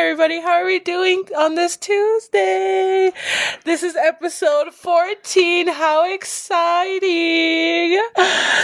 everybody. How are we doing on this Tuesday? This is episode 14. How exciting!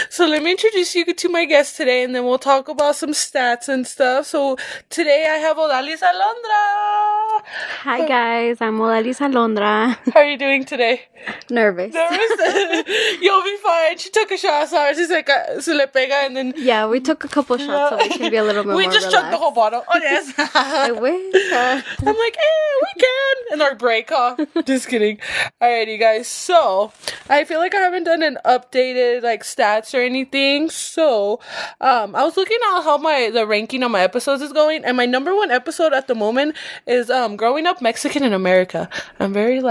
So let me introduce you to my guest today, and then we'll talk about some stats and stuff. So today I have Odalis Alondra. Hi guys, I'm Odalis Alondra. How are you doing today? Nervous. You'll be fine. She took a shot, so she's like, se le pega, and then... Yeah, we took a couple shots so we can be a little bit more relaxed. We just chugged the whole bottle. Oh, yes. I wish. I'm like, we can. And our break, huh? Just kidding. Alrighty, guys. So, I feel like I haven't done an updated, stats or anything. So, I was looking at how the ranking on my episodes is going. And my number one episode at the moment is, Growing Up Mexican in America. I'm very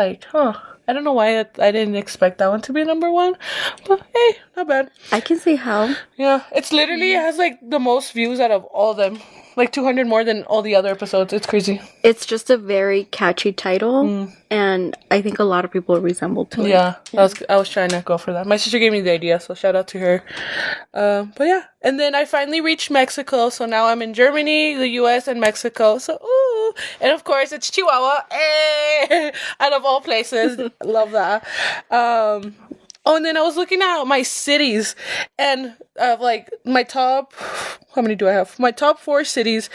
I don't know why I didn't expect that one to be number one, but hey, not bad. I can see how. Yeah, it's literally, it has the most views out of all of them. 200 more than all the other episodes. It's crazy. It's just a very catchy title, and I think a lot of people resemble to it. Yeah. I was trying to go for that. My sister gave me the idea, so shout out to her. But yeah, and then I finally reached Mexico, so now I'm in Germany, the U.S., and Mexico. So ooh, and of course it's Chihuahua. Out of all places, love that. Oh, and then I was looking at my cities, and my top, how many do I have? My top 4 cities,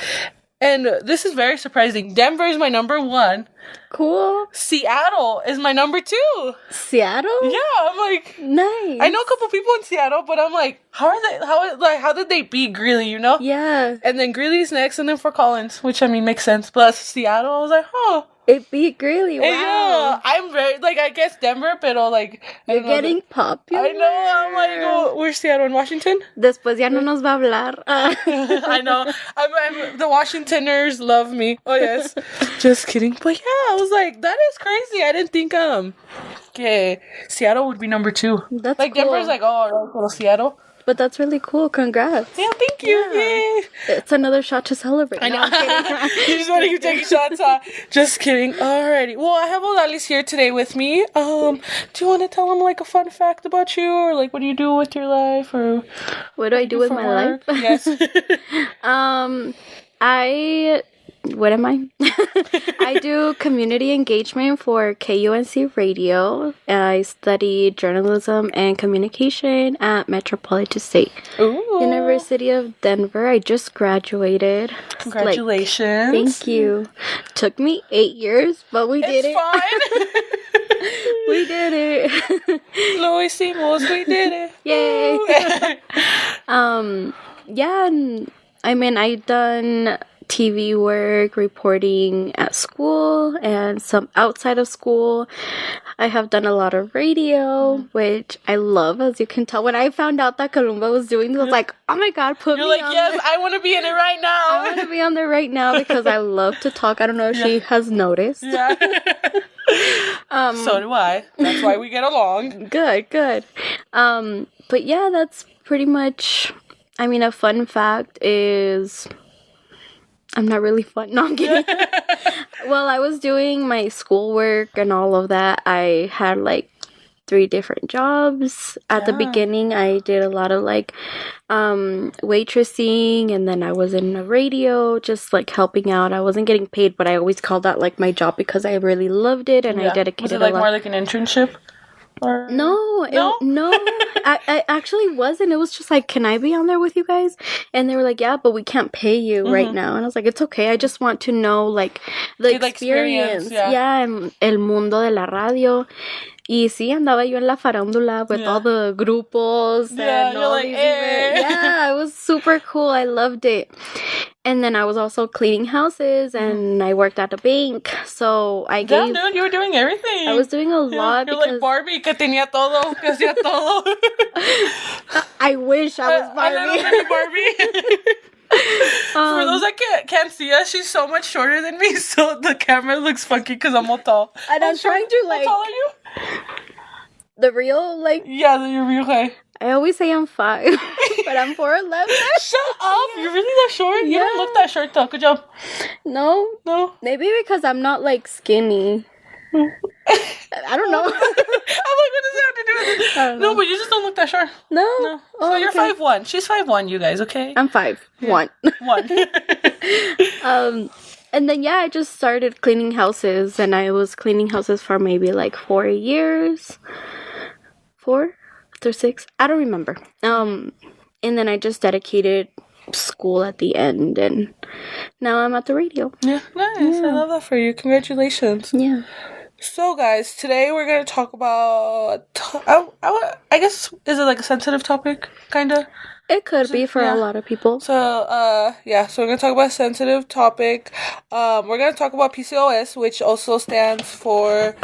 and this is very surprising. Denver is my number 1. Cool. Seattle is my number 2. Seattle? Yeah, I'm like, nice. I know a couple people in Seattle, but I'm like, how did they beat Greeley, you know? Yeah. And then Greeley's next, and then Fort Collins, which makes sense. Plus Seattle, I was like, It beat Greeley. Wow. Yeah, I'm very, I guess Denver, pero, You're getting popular. I know, I'm like, where's Seattle, in Washington? Después ya no nos va a hablar. I know, I'm the Washingtoners love me. Oh, yes. Just kidding. But yeah, I was like, that is crazy. I didn't think, Seattle would be number 2. That's cool. Denver's Seattle. But that's really cool. Congrats. Yeah, thank you. Yeah. Yay. It's another shot to celebrate. I know. You just want to keep taking shots, huh? Just kidding. Alrighty. Well, I have Odalis here today with me. Do you want to tell them a fun fact about you, or what do you do with your life, or what do I do with my life? Yes. What am I? I do community engagement for KUNC Radio. I study journalism and communication at Metropolitan State University of Denver. I just graduated. Congratulations. Thank you. Took me 8 years, but we did it. It's fine. We did it. Lo hicimos. We did it. Yay. Yeah, and I've done TV work, reporting at school, and some outside of school. I have done a lot of radio, which I love, as you can tell. When I found out that Columba was doing this, I was like, oh my god, put You're me on yes, there. I want to be in it right now. I want to be on there right now because I love to talk. I don't know if she has noticed. Yeah. So do I. That's why we get along. Good. But yeah, that's pretty much, a fun fact is... I'm not really fun. No, I'm kidding. Well, I was doing my schoolwork and all of that. I had 3 different jobs. At the beginning, I did a lot of waitressing, and then I was in a radio, just helping out. I wasn't getting paid, but I always called that my job because I really loved it, and I dedicated was it a lot. More like an internship? Or... No, I actually wasn't. It was just can I be on there with you guys? And they were like, yeah, but we can't pay you right now. And I was like, it's okay. I just want to know the experience. Yeah, el mundo de la radio. Y sí, andaba yo en la farándula with all the grupos. Yeah, and all these Yeah, it was super cool. I loved it. And then I was also cleaning houses, and I worked at a bank. So I gave... Damn, dude, you were doing everything. I was doing a lot. You're like Barbie, que tenía todo, que hacía todo. I wish I was Barbie. A little bitty Barbie. For those that can't see us, she's so much shorter than me, so the camera looks funky because I'm all tall. And I'm trying to How tall are you? The real Yeah, you're real high. I always say I'm 5, but I'm 4'11". Shut up! You're really that short? You don't look that short though. Good job. No. Maybe because I'm not skinny. I don't know. I'm like, what does that have to do with it? I don't know. No, but you just don't look that short. No. So Oh, you're okay. 5'1". She's 5'1", you guys, okay? I'm 5'1". 1. And then, I just started cleaning houses, and I was cleaning houses for maybe like 4 years. 4 or 6? I don't remember. And then I just dedicated school at the end, and now I'm at the radio. Yeah, nice. I love that for you. Congratulations. Yeah. So, guys, today we're going to talk about... I guess, is it like a sensitive topic? Kind of? It could be for a lot of people. So, so we're going to talk about a sensitive topic. We're going to talk about PCOS, which also stands for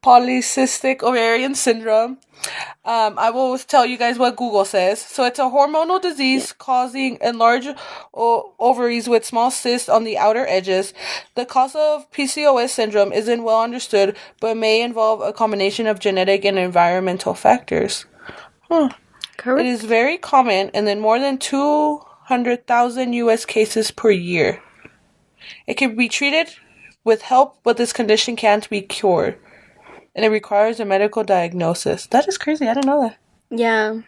polycystic ovarian syndrome. I will tell you guys what Google says. So it's a hormonal disease causing enlarged ovaries with small cysts on the outer edges. The cause of PCOS syndrome isn't well understood, but may involve a combination of genetic and environmental factors. Correct. It is very common, and in more than 200,000 U.S. cases per year. It can be treated with help, but this condition can't be cured. And it requires a medical diagnosis. That is crazy. I didn't know that. Yeah.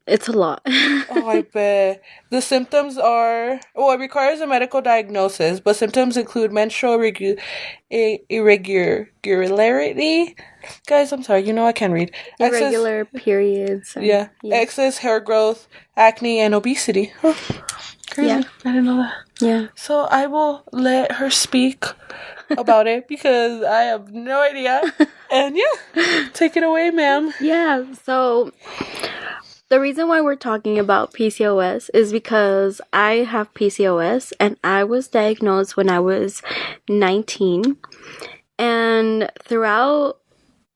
It's a lot. Oh, I bet. The symptoms are... Well, it requires a medical diagnosis, but symptoms include menstrual irregularity. Guys, I'm sorry. You know I can't read. Irregular periods. And, excess hair growth, acne, and obesity. Oh, crazy. Yeah. I didn't know that. Yeah. So I will let her speak about it because I have no idea. And take it away, ma'am. Yeah, so the reason why we're talking about PCOS is because I have PCOS, and I was diagnosed when I was 19. And throughout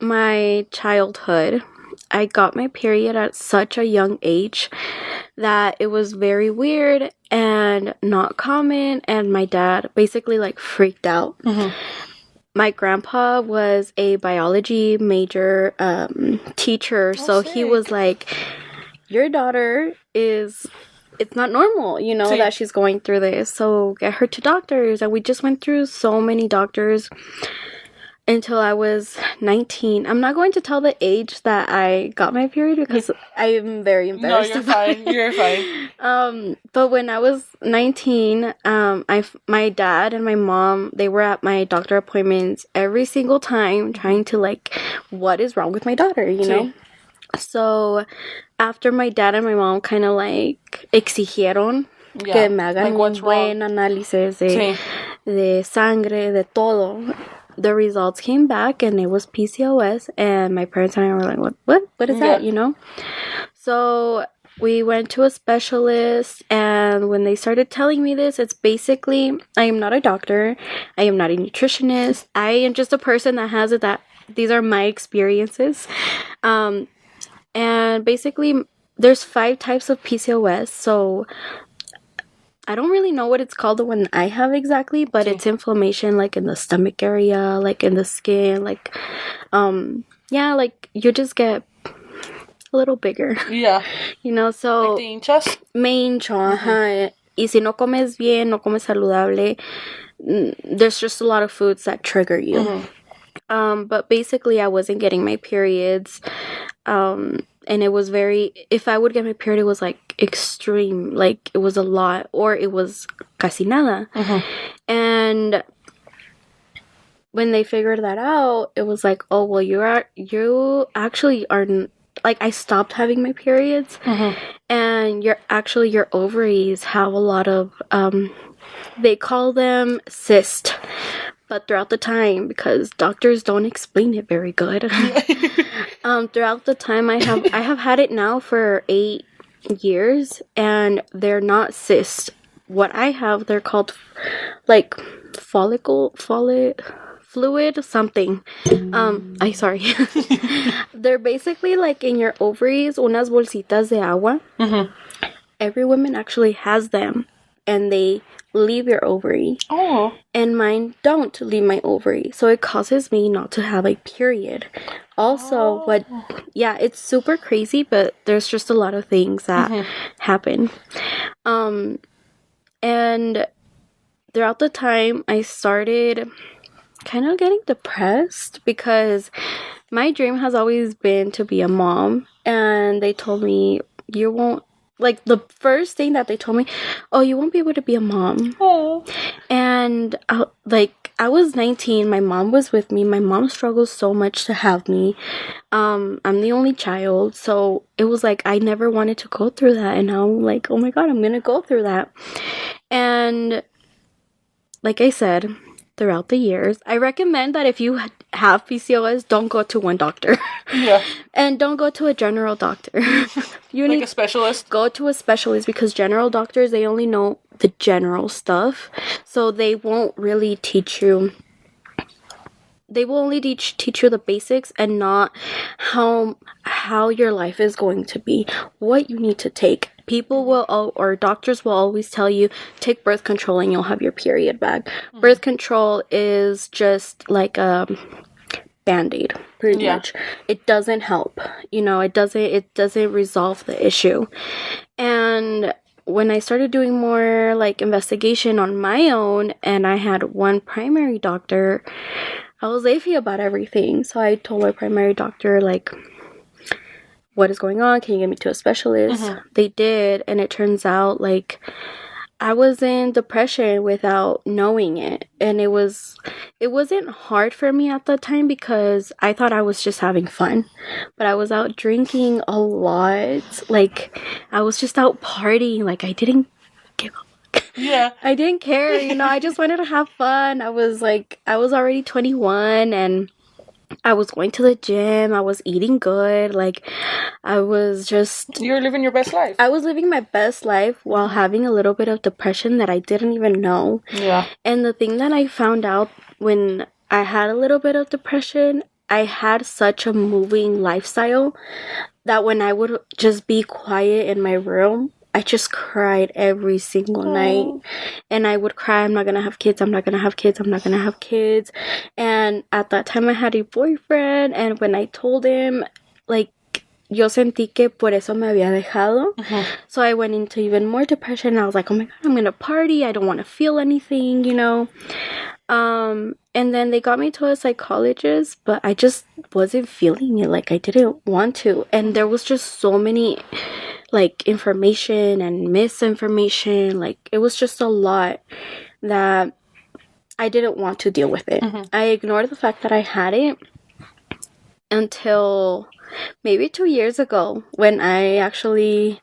my childhood, I got my period at such a young age that it was very weird and not common, and my dad basically like freaked out. My grandpa was a biology major teacher, so he was like, your daughter it's not normal, that she's going through this, so get her to doctors. And we just went through so many doctors until I was 19. I'm not going to tell the age that I got my period because I am very embarrassed. No, you're fine. You're fine. But when I was 19, my dad and my mom, they were at my doctor appointments every single time trying to what is wrong with my daughter, know? So after my dad and my mom kind of exigieron que me hagan un buen análisis de sangre, de todo. The results came back, and it was PCOS, and my parents and I were like, what is that, So we went to a specialist, and when they started telling me this, it's basically, I am not a doctor, I am not a nutritionist, I am just a person that has it, that these are my experiences. And basically, there's 5 types of PCOS, so I don't really know what it's called, the one I have exactly, but it's inflammation in the stomach area, in the skin, you just get a little bigger. Yeah. So... Like the hinchas? Me hincho, ajá. Y si no comes bien, no comes saludable, there's just a lot of foods that trigger you. But basically, I wasn't getting my periods, and it was if I would get my period, it was extreme, it was a lot, or it was casi nada. And when they figured that out, it was oh, well, you actually are, I stopped having my periods, and your ovaries have a lot of, they call them cysts. But throughout the time, because doctors don't explain it very good, throughout the time I have had it now for 8 years, and they're not cysts. What I have, they're called fluid something. Sorry. They're basically in your ovaries, unas bolsitas de agua. Every woman actually has them, and they leave your ovary. Oh. And mine don't leave my ovary. So it causes me not to have a period. Also, it's super crazy, but there's just a lot of things that happen. And throughout the time, I started kind of getting depressed because my dream has always been to be a mom. And they told me, you won't like the first thing that they told me, oh, you won't be able to be a mom. Oh. And I was 19, my mom was with me. My mom struggles so much to have me. I'm the only child, so it was like I never wanted to go through that, and now I'm like, oh my god, I'm gonna go through that. And like I said, throughout the years, I recommend that if you have PCOS, don't go to one doctor. Yeah. And don't go to a general doctor. You Like need a specialist? go to a specialist, because general doctors, they only know the general stuff. So they won't really teach you. They will only teach you the basics, and not how your life is going to be, what you need to take. People will or doctors will always tell you, take birth control and you'll have your period back. Birth control is just like a band-aid, pretty much. It doesn't help. It doesn't resolve the issue. And when I started doing more like investigation on my own, and I had one primary doctor, I was iffy about everything. So I told my primary doctor, like, what is going on? Can you get me to a specialist? They did, and it turns out, like, I was in depression without knowing it. And it wasn't hard for me at the time, because I thought I was just having fun. But I was out drinking a lot. Like, I was just out partying. Like, I didn't give a Yeah. I didn't care, I just wanted to have fun. I was already 21, and I was going to the gym. I was eating good. Like, I was just... You're living your best life. I was living my best life while having a little bit of depression that I didn't even know. Yeah. And the thing that I found out when I had a little bit of depression, I had such a moving lifestyle that when I would just be quiet in my room, I just cried every single night. And I would cry, I'm not gonna have kids, I'm not gonna have kids, I'm not gonna have kids. And at that time I had a boyfriend, and when I told him, like, yo sentí que por eso me había dejado. So I went into even more depression. I was like, oh my god, I'm gonna party, I don't want to feel anything, And then they got me to a psychologist, but I just wasn't feeling it. Like, I didn't want to. And there was just so many, like, information and misinformation. Like, it was just a lot that I didn't want to deal with it. I ignored the fact that I had it until maybe 2 years ago, when I actually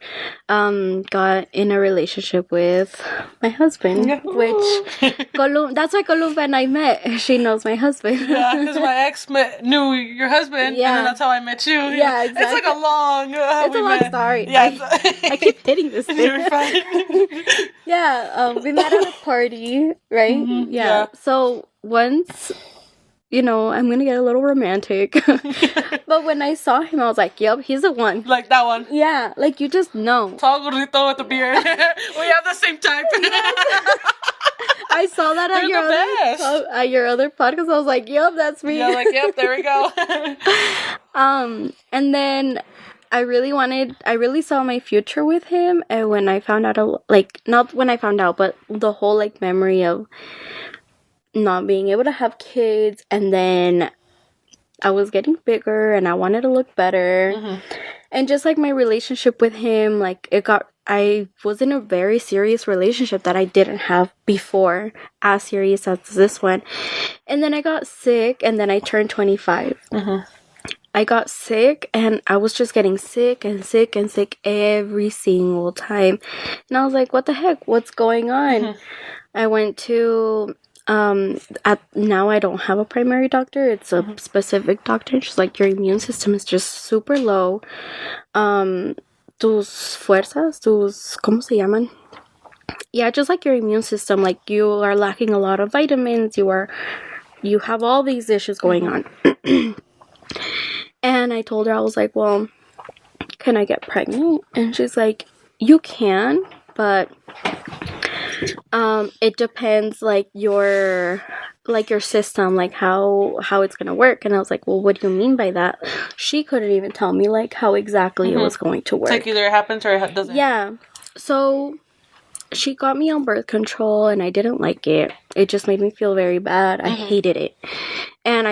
got in a relationship with my husband, which that's why Columba and I met. She knows my husband. Yeah, because my ex knew your husband, and then that's how I met you. Yeah, exactly. It's like a long... it's a long story. Yeah. I keep hitting this thing. You're fine. Yeah, we met at a party, right? Yeah. So once... I'm gonna get a little romantic. But when I saw him, I was like, yep, he's the one. Like that one. Yeah, like, you just know. Tall gordito with the beard. We have the same type. I saw that at your other podcast. I was like, yep, that's me. Yeah, like, yep, there we go. And then I really saw my future with him. And when I found out, not when I found out, but the whole, like, memory of not being able to have kids, and then I was getting bigger and I wanted to look better. And just like my relationship with him, like, I was in a very serious relationship that I didn't have before, as serious as this one. And then I got sick, and then I turned 25. I got sick, and I was just getting sick and sick and sick every single time. And I was like, what the heck? What's going on? I went to... now I don't have a primary doctor. It's a specific doctor. She's like, your immune system is just super low. Tus fuerzas, ¿cómo se llaman? Yeah, just like your immune system, like, you are lacking a lot of vitamins. You have all these issues going on. And I told her, I was like, well, can I get pregnant? And she's like, you can, but it depends, like, your system, like, how it's gonna work. And I was like, well, what do you mean by that? She couldn't even tell me, like, how exactly it was going to work. It's like either it happens or it doesn't. Yeah. So she got me on birth control and I didn't like it. It just made me feel very bad. I hated it. And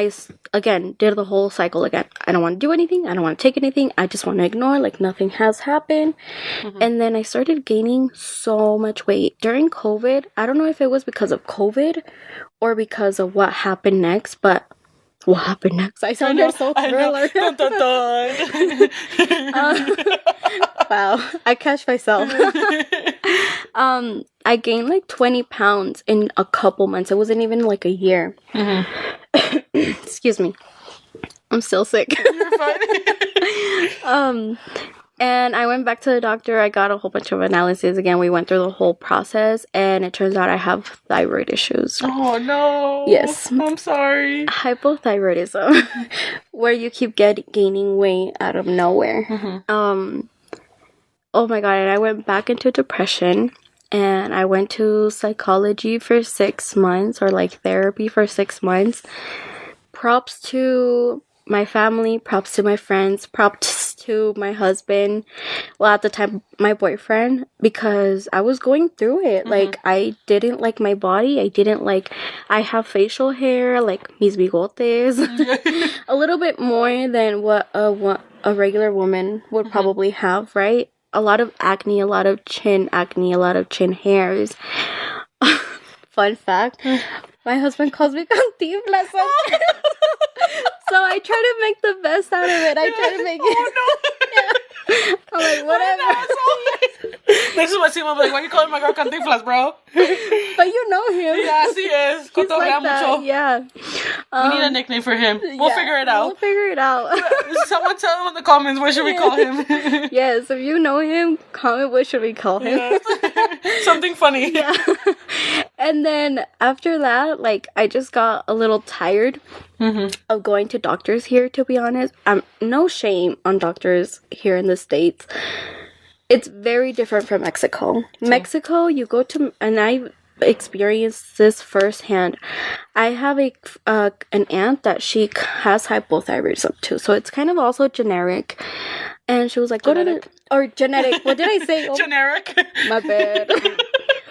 again, did the whole cycle again. I don't want to do anything. I don't want to take anything. I just want to ignore like nothing has happened. And then I started gaining so much weight. During COVID, I don't know if it was because of COVID or because of what happened next, but what happened next? I sounded so thriller. Dun, dun, dun. Wow, I catch myself. I gained like 20 pounds in a couple months. It wasn't even like a year. Excuse me. I'm still sick. You're fine. And I went back to the doctor. I got a whole bunch of analyses again. We went through the whole process, and it turns out I have thyroid issues. Oh, no. Yes. I'm sorry. Hypothyroidism, where you keep gaining weight out of nowhere. Oh my God, and I went back into depression, and I went to psychology for 6 months, or like therapy for 6 months. Props to my family, props to my friends, props to my husband, well, at the time, my boyfriend, because I was going through it. Like, I didn't like my body. I have facial hair, like mis bigotes, a little bit more than what a regular woman would probably have, right? A lot of acne, a lot of chin acne, a lot of chin hairs. Fun fact, my husband calls me cantinflas. So I try to make the best out of it. I try to make it. Oh, no. Yeah. I'm like, whatever. Next time I see him, I'm like, why are you calling my girl Cantinflas, bro? But you know him. Yeah, he is. He's like that. Mucho. Yeah. We need a nickname for him. We'll figure it out. We'll figure it out. Someone tell him in the comments, what should we call him? Yes, if you know him, comment what should we call him. Yes. Something funny. Yeah. And then after that, like, I just got a little tired of going to doctors here, to be honest. No shame on doctors here in the States. It's very different from Mexico. Mexico, you go to, and I experienced this firsthand. I have an aunt that she has hypothyroidism too, so it's kind of also generic. And she was like, Genetic. Genetic. What did I say? Oh, Generic. my bad.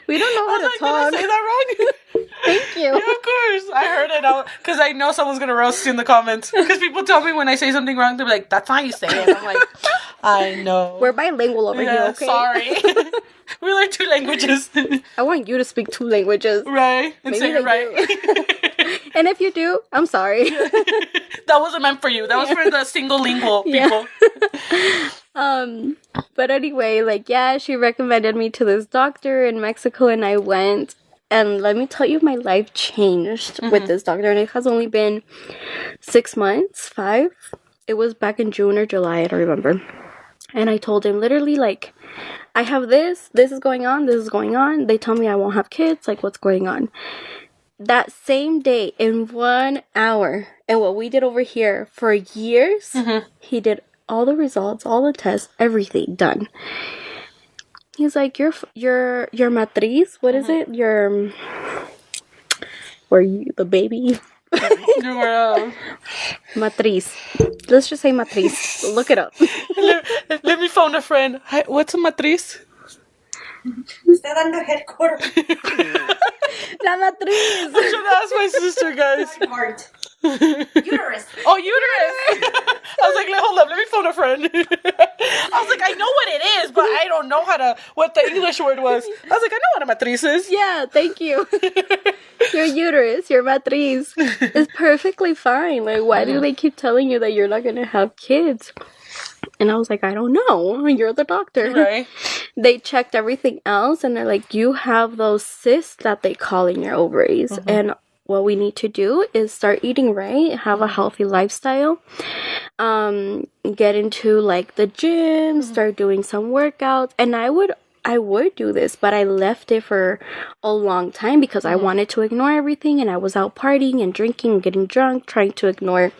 We don't know how to talk. Did I say that wrong? Thank you. Yeah, of course. I heard it because I know someone's going to roast you in the comments. Because people tell me when I say something wrong, they're like, that's how you say it. I'm like, I know. We're bilingual over here, okay? Sorry. We learn 2 languages. I want you to speak 2 languages. Right. And Maybe say it right. And if you do, I'm sorry. That wasn't meant for you. That was for the single lingual people. But anyway, like, yeah, she recommended me to this doctor in Mexico, and I went. And let me tell you, my life changed with this doctor, and it has only been 6 months, 5. It was back in June or July, I don't remember. And I told him literally, like, I have this is going on, this is going on. They tell me I won't have kids, like, what's going on? That same day, in 1 hour, and what we did over here for years, he did all the results, all the tests, everything done. He's like, your matriz, what is it? The baby? Your Matriz. Let's just say matriz. Look it up. let me phone a friend. Hi, what's a matriz? Está dando headquarter. La matriz. I should ask my sister, guys. Heart. Uterus. Oh, uterus! I was like, hold up, let me phone a friend. I was like, I know what it is, but I don't know what the English word was. I was like, I know what a matriz is. Yeah, thank you. Your uterus, your matriz, is perfectly fine. Like, why do they keep telling you that you're not going to have kids? And I was like, I don't know. You're the doctor. Right. They checked everything else, and they're like, you have those cysts that they call in your ovaries. And what we need to do is start eating right, have a healthy lifestyle, get into, like, the gym, start doing some workouts. And I would do this, but I left it for a long time because I wanted to ignore everything, and I was out partying and drinking and getting drunk, trying to ignore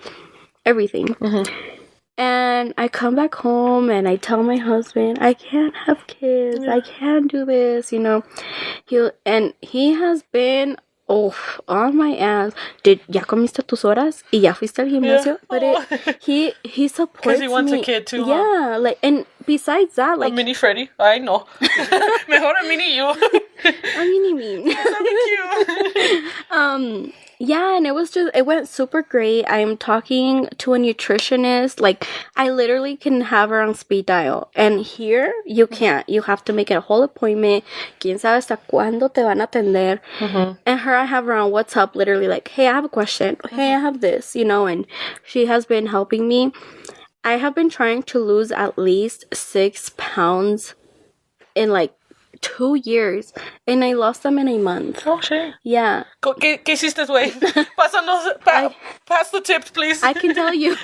everything. And I come back home and I tell my husband, I can't have kids, I can't do this, you know. He has been on my ass. ¿Ya comiste tus horas? ¿Y ya fuiste al gimnasio? But he supports me. Because he wants a kid too, huh? Yeah, like, and besides that, A like, mini Freddy. I know. Mejor a mini you. a mini me. That'd be cute. Yeah, and it went super great. I'm talking to a nutritionist. Like, I literally can have her on speed dial. And here, you can't. You have to make it a whole appointment. Quién sabe hasta cuándo te van a atender. And her, I have her on WhatsApp, literally like, hey, I have a question. Hey, I have this, and she has been helping me. I have been trying to lose at least 6 pounds in like 2 years, and I lost them in a month. Oh, shit. Yeah. ¿Qué hiciste, güey? Pass the tips, please. I can tell you.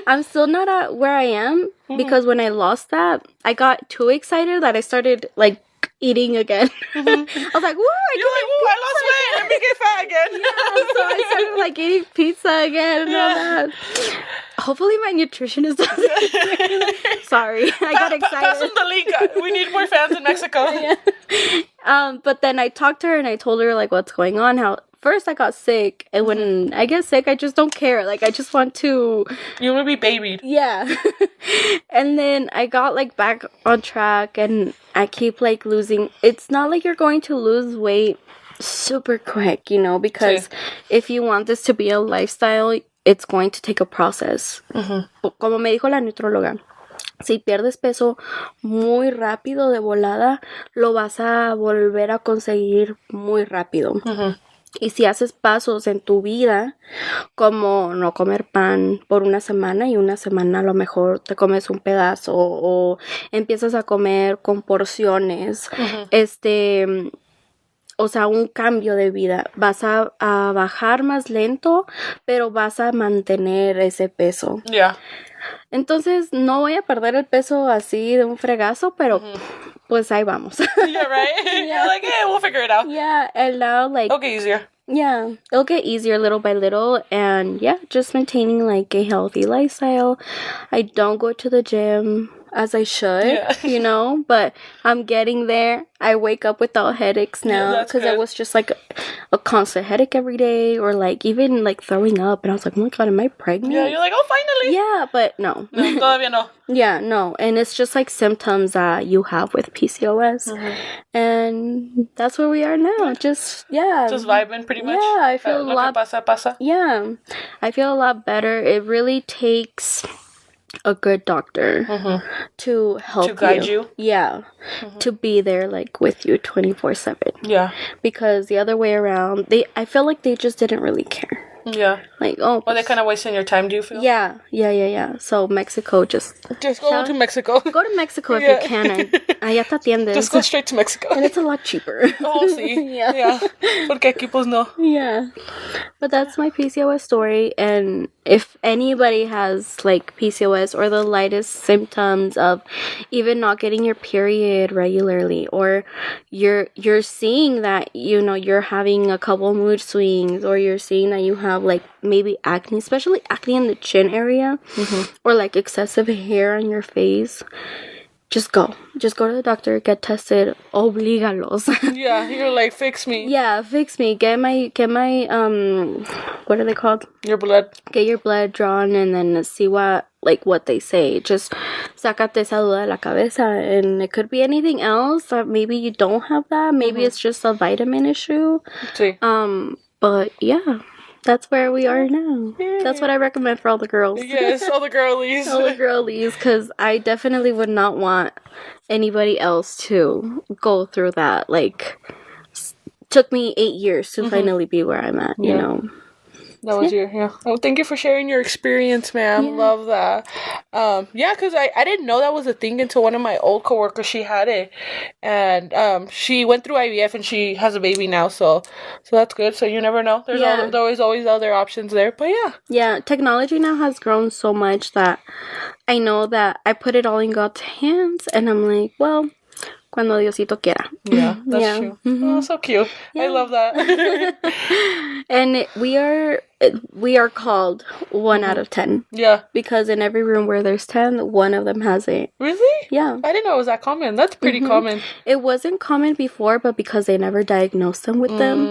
I'm still not at where I am because when I lost that, I got too excited that I started like eating again. I was like, woo, I lost weight. Let me get fat again. Yeah, so I started like eating pizza again and all that. Hopefully my nutritionist doesn't. Sorry, I got excited. Pass them the link. We need more fans in Mexico. Yeah. But then I talked to her and I told her like what's going on. How first I got sick, and when I get sick, I just don't care. Like I just want to. You want to be babied. Yeah. And then I got like back on track, and I keep like losing. It's not like you're going to lose weight super quick, because if you want this to be a lifestyle, it's going to take a process. Como me dijo la nutróloga, si pierdes peso muy rápido de volada, lo vas a volver a conseguir muy rápido. Y si haces pasos en tu vida, como no comer pan por una semana, y una semana a lo mejor te comes un pedazo, o empiezas a comer con porciones, o sea, un cambio de vida. Vas a bajar más lento, pero vas a mantener ese peso. Yeah. Entonces, no voy a perder el peso así de un fregazo, pero pues ahí vamos. Yeah, right? You're like, yeah, we'll figure it out. Yeah, and now, like... It'll get easier. Yeah, it'll get easier little by little, and yeah, just maintaining like a healthy lifestyle. I don't go to the gym as I should, but I'm getting there. I wake up without headaches now because it was just like a constant headache every day, or like even like throwing up, and I was like, oh my god, am I pregnant? Yeah, you're like, oh, finally. Yeah, but no. No, todavía no. Yeah, no, and it's just like symptoms that you have with PCOS, and that's where we are now. Just vibing pretty much. Yeah, I feel a lot. Pasa. Yeah, I feel a lot better. It really takes a good doctor to help to guide you. Yeah, to be there like with you 24/7. Yeah, because the other way around, I feel like they just didn't really care. Yeah. Like, well, they're kind of wasting your time, do you feel? Yeah. So Mexico, just go to Mexico. Go to Mexico if you can. Allá te atiendes. Just go straight to Mexico. And it's a lot cheaper. Oh, sí. Yeah. Porque aquí pues no. Yeah. But that's my PCOS story, and if anybody has like PCOS or the lightest symptoms of even not getting your period regularly, or you're seeing that you're having a couple mood swings, or you're seeing that you have like maybe acne, especially acne in the chin area, or like excessive hair on your face, just go to the doctor, get tested, oblígalos. Yeah, you're like, fix me. Yeah, fix me. Get my what are they called? Your blood. Get your blood drawn, and then see what they say. Just sácate esa duda de la cabeza, and it could be anything else. That maybe you don't have that. Maybe it's just a vitamin issue. Sí. But yeah. That's where we are now. Yeah. That's what I recommend for all the girls. Yes, all the girlies. All the girlies, because I definitely would not want anybody else to go through that. Like, took me 8 years to finally be where I'm at, you know. That was Oh, thank you for sharing your experience, ma'am. Yeah. Love that. Because I didn't know that was a thing until one of my old coworkers, she had it. And she went through IVF and she has a baby now, so that's good. So you never know. There's always other options there. But yeah. Yeah, technology now has grown so much that I know that I put it all in God's hands, and I'm like, well, cuando Diosito quiera. Yeah, that's true. Oh, so cute. Yeah. I love that. And we are called 1 out of 10. Yeah. Because in every room where there's 10, one of them has it. Really? Yeah. I didn't know it was that common. That's pretty common. It wasn't common before, but because they never diagnosed them with them.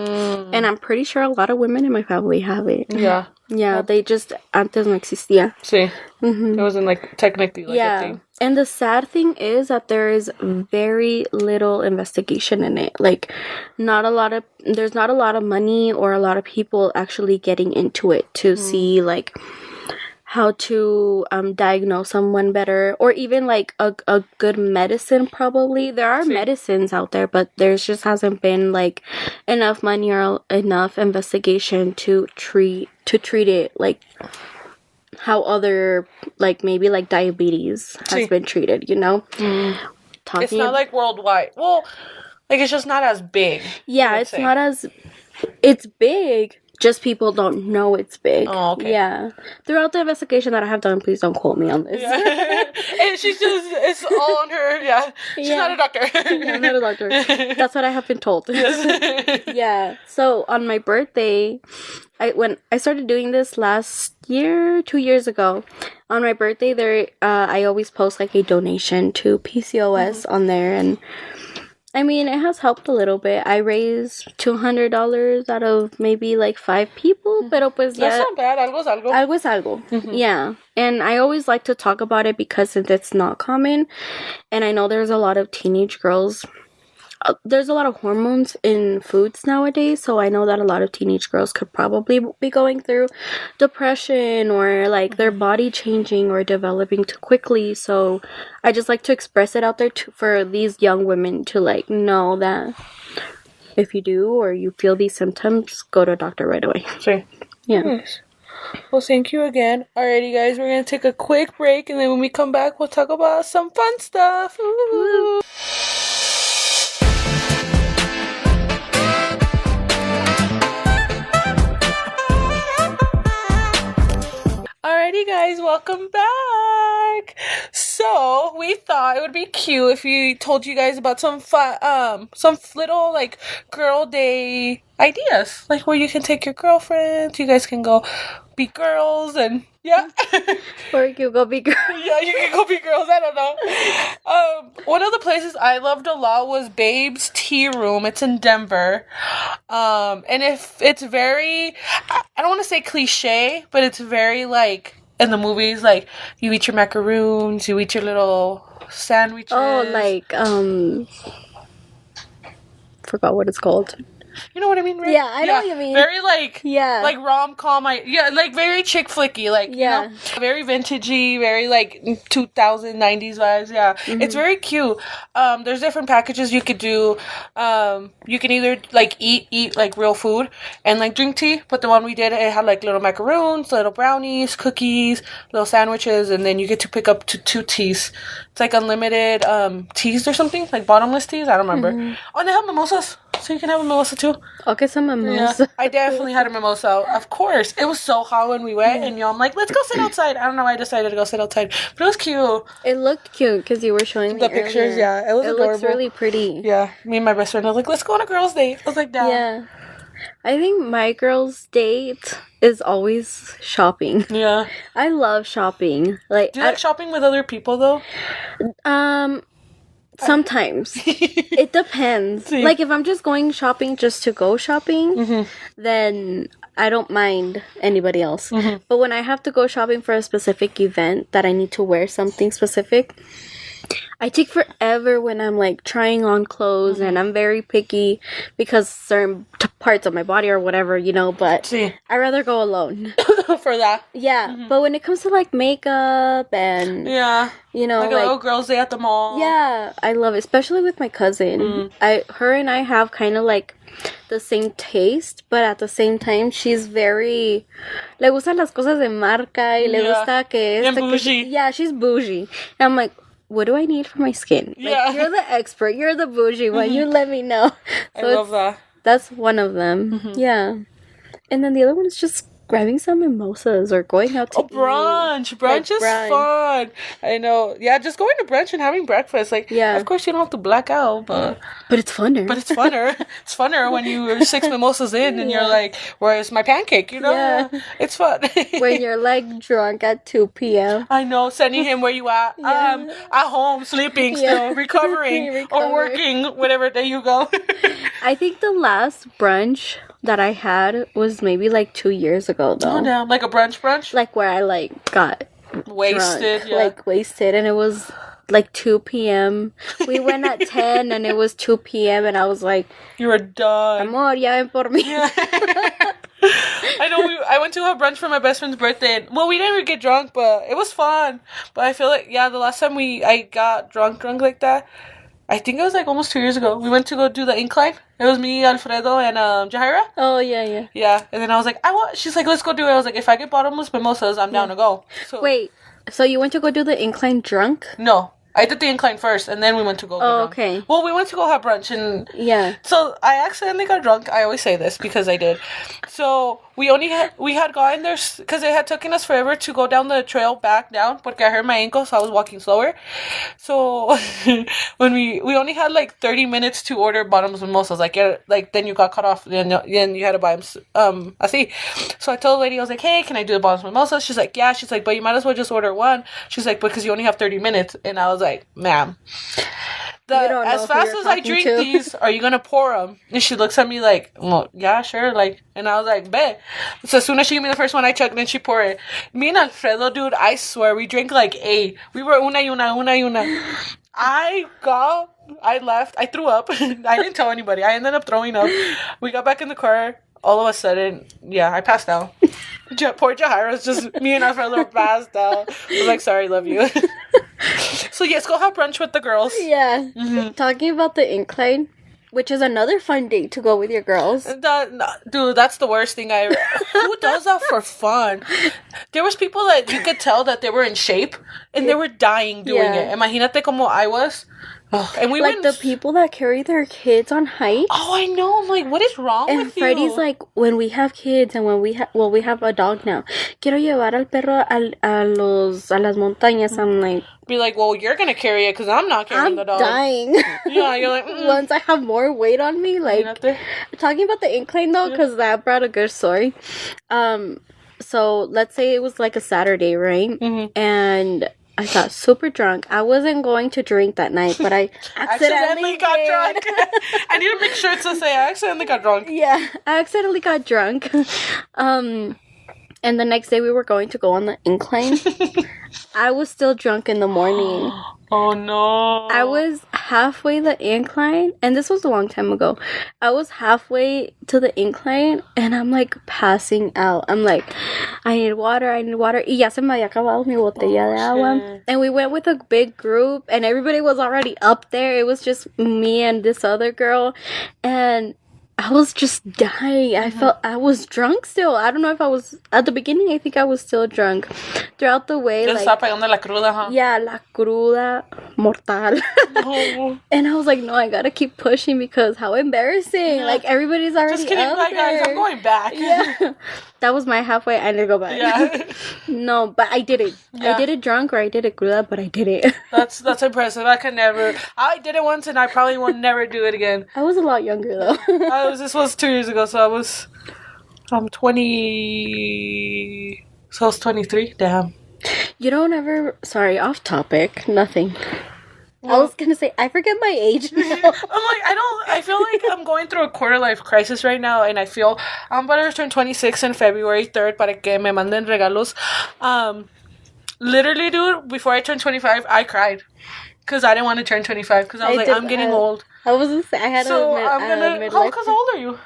And I'm pretty sure a lot of women in my family have it. Yeah. Yeah, they just antes no existía. See, it wasn't like technically like a Yeah. thing. And the sad thing is that there is very little investigation in it. Like, there's not a lot of money or a lot of people actually getting into it to see, like, how to diagnose someone better, or even like a good medicine. Probably there are medicines out there, but there's just hasn't been like enough money or enough investigation to treat it like how other, like maybe like diabetes has been treated, you know. It's not like worldwide. Well, like it's just not as big. Yeah, it's not as, it's big, just people don't know it's big. Oh, okay. Yeah. Throughout the investigation that I have done, please don't quote me on this. Yeah. And she's just, it's all on her, yeah. She's not a doctor. I'm not a doctor. That's what I have been told. Yes. Yeah. So on my birthday, when I started doing this last year, 2 years ago, on my birthday, I always post like a donation to PCOS on there, and I mean, it has helped a little bit. I raised $200 out of maybe like 5 people, pero pues That's not bad. Algo es algo. Algo es algo. Yeah. And I always like to talk about it because it's not common. And I know there's a lot of teenage girls. There's a lot of hormones in foods nowadays. So I know that a lot of teenage girls could probably be going through depression or like their body changing or developing too quickly. So I just like to express it out there for these young women to like know that if you do or you feel these symptoms, go to a doctor right away. Sure. Yeah. Nice. Well, thank you again. Alrighty, guys, we're going to take a quick break, and then when we come back, we'll talk about some fun stuff. Ooh. Alrighty, guys, welcome back. So we thought it would be cute if we told you guys about some fun, some little like girl day ideas, like where you can take your girlfriends. You guys can go be girls, and yeah. Or you can go be girls. Yeah, you can go be girls. I don't know. One of the places I loved a lot was Babe's Tea Room. It's in Denver. And if it's very, I don't want to say cliche, but it's very like in the movies, like you eat your macaroons, you eat your little sandwiches. Oh, like forgot what it's called. You know what I mean, right? Yeah, I know what you mean. Very like, Yeah. like rom-com, like very chick flicky, like, Yeah. you know, very vintagey, very like 2090s vibes, yeah. It's very cute. There's different packages you could do. You can either like eat like real food and like drink tea, but the one we did, it had like little macaroons, little brownies, cookies, little sandwiches, and then you get to pick up to 2 teas. It's like unlimited teas or something, like bottomless teas, I don't remember. Oh, and they have mimosas. So you can have a mimosa too. Okay, some mimosa. Yeah, I definitely had a mimosa. Of course. It was so hot when we went, and I'm like, let's go sit outside. I don't know why I decided to go sit outside, but it was cute. It looked cute because you were showing me The pictures, earlier. yeah. It was adorable. It looks really pretty. Yeah, me and my best friend were like, let's go on a girls' date. I was like, down. Yeah. I think my girl's date is always shopping. Yeah. I love shopping. Like, Do you like shopping with other people, though? Sometimes. It depends. See. Like, if I'm just going shopping just to go shopping, then I don't mind anybody else. But when I have to go shopping for a specific event that I need to wear something specific, I take forever when I'm like trying on clothes, and I'm very picky because certain parts of my body or whatever, you know, but See. I'd rather go alone. For that. Yeah, but when it comes to like makeup and Yeah. you know, Like a little girls' day at the mall. yeah, I love it, especially with my cousin. Her and I have kind of like the same taste, but at the same time, she's very, le gustan las cosas de marca y le Yeah. gusta que Bien esta, que, bougie. yeah, she's bougie. And I'm like, what do I need for my skin? Yeah. Like, you're the expert, you're the bougie one. You let me know. I love that. That's one of them. Yeah, and then the other one is just grabbing some mimosas or going out to eat. Brunch. Brunch Like is brunch. fun. I know. Yeah, just going to brunch and having breakfast. Like, Yeah. of course you don't have to black out, but But it's funner. it's funner. It's funner when you're 6 mimosas in and you're like, where's my pancake? You know? Yeah. It's fun. when you're like drunk at 2 p.m. I know, sending him where you at. Yeah. At home, sleeping still, Yeah. recovering, or Recovering. working, whatever day you go. I think the last brunch that I had was maybe like 2 years ago though. Oh damn, like a brunch? Like where I like got Wasted, drunk, yeah. like wasted, and it was like 2 p.m. We went at 10 and it was 2 p.m. and I was like, You were done. Amor, ya ven por mí. Yeah. I know. I went to a brunch for my best friend's birthday. Well, we didn't really get drunk, but it was fun. But I feel like the last time I got drunk like that, I think it was like almost 2 years ago. We went to go do the incline. It was me, Alfredo, and Jahaira. Oh yeah. Yeah, and then I was like, She's like, let's go do it. I was like, if I get bottomless mimosas, I'm down to go. So Wait, so you went to go do the incline drunk? no. I did the incline first, and then we went to go get drunk. Okay. Well, we went to go have brunch, and yeah. So I accidentally got drunk. I always say this because I did. So we had gone there because it had taken us forever to go down the trail back down porque I hurt my ankle, so I was walking slower. So when we only had like 30 minutes to order bottoms mimosas, like then you got cut off, and you had to buy them. Así. So I told the lady, I was like, hey, can I do the bottoms mimosas? She's like, yeah. She's like, but you might as well just order one. She's like, because you only have 30 minutes, and I was like, ma'am. As fast as I drink these, are you gonna pour them? And she looks at me like, well, yeah, sure. Like, and I was like, bet. So as soon as she gave me the first one, I chugged, and she poured it. Me and Alfredo, dude, I swear, we drank like 8. We were una y una. I left. I threw up. I didn't tell anybody. I ended up throwing up. We got back in the car. All of a sudden, yeah, I passed out. Poor Jahaira's just, me and Alfredo passed out. I was like, sorry, love you. So yes, go have brunch with the girls. Yeah. Mm-hmm. Talking about the incline, which is another fun date to go with your girls. Dude, that's the worst thing I ever... Who does that for fun? There was people that you could tell that they were in shape, and they were dying doing it. Imagínate como I was. And we like the people that carry their kids on hikes. Oh, I know. I'm like, what is wrong with you? And Freddie's like, when we have kids and when we have a dog now. Quiero llevar al perro a las montañas. I'm like, be like, well, you're gonna carry it because I'm not carrying the dog. I'm dying. Yeah, you're like, once I have more weight on me, like talking about the incline though, because that brought a good story. So let's say it was like a Saturday, right? Mm-hmm. And I got super drunk. I wasn't going to drink that night, but I accidentally got drunk. I need to make sure to say I accidentally got drunk. Yeah, I accidentally got drunk. And the next day we were going to go on the incline. I was still drunk in the morning. Oh no. I was halfway the incline, and this was a long time ago. I was halfway to the incline, and I'm like passing out. I'm like, I need water. Y ya se me había acabado mi botella de agua. And we went with a big group, and everybody was already up there. It was just me and this other girl, and I was just dying. I felt I was drunk still. I don't know if I was at the beginning. I think I was still drunk. Throughout the way, like estaba pegando la cruda, huh? Yeah, la cruda mortal. No. And I was like, no, I gotta keep pushing because how embarrassing! Yeah. Like everybody's already just kidding, up bye there. guys. I'm going back. Yeah, that was my halfway. I need to go back. Yeah. No, but I did it. Yeah. I did it drunk or I did it cruda, but I did it. That's impressive. I could never. I did it once and I probably will never do it again. I was a lot younger though. This was 2 years ago, so I'm 20. So I was 23. Damn. You don't ever. Sorry, off topic. Nothing. I was gonna say I forget my age now. I'm like I feel like I'm going through a quarter life crisis right now, and I feel I'm about to turn 26 on February 3rd para que me manden regalos. Literally, dude, before I turned 25, I cried because I didn't want to turn 25 because I was like, I'm getting old. I was gonna say I had midlife. How old are you?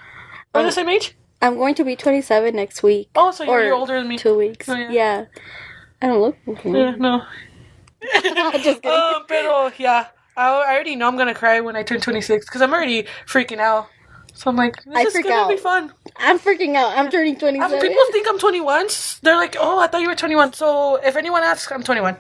We're the same age. I'm going to be 27 next week. Oh, so you're older than me. 2 weeks. Oh, yeah. I don't look. Yeah, no. Just kidding. Pero yeah, I already know I'm gonna cry when I turn 26 because I'm already freaking out. So I'm like, this is gonna be fun. I'm freaking out. I'm turning 27. People think I'm 21. They're like, oh, I thought you were 21. So if anyone asks, I'm 21.